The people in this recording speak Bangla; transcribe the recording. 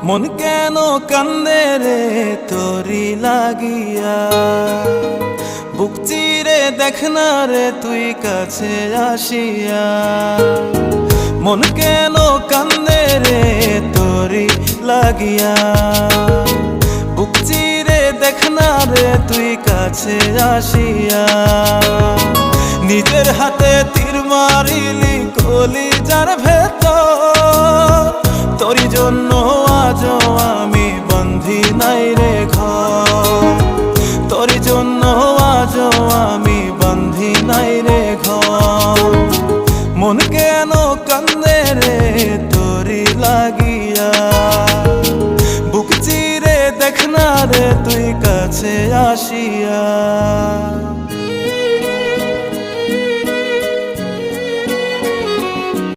মন কেন কান্দে রে তোরি লাগিয়া, বুক চিরে দেখ না রে তুই কাছে আসিয়া। মন কেন কান্দে রে তোরি লাগিয়া, বুক চিরে দেখ না রে তুই কাছে আসিয়া। নিজের হাতে তীর মারিলি কলিজার ভেতর, তোরি জন্য আজও আমি বন্ধি নাই রে ঘর, তোরি জন্য আজও আমি বন্ধি নাই রে ঘর। মন কেন কান্দে রে তোরি লাগিয়া, বুক চিরে দেখ না রে তুই কাছে আসিয়া।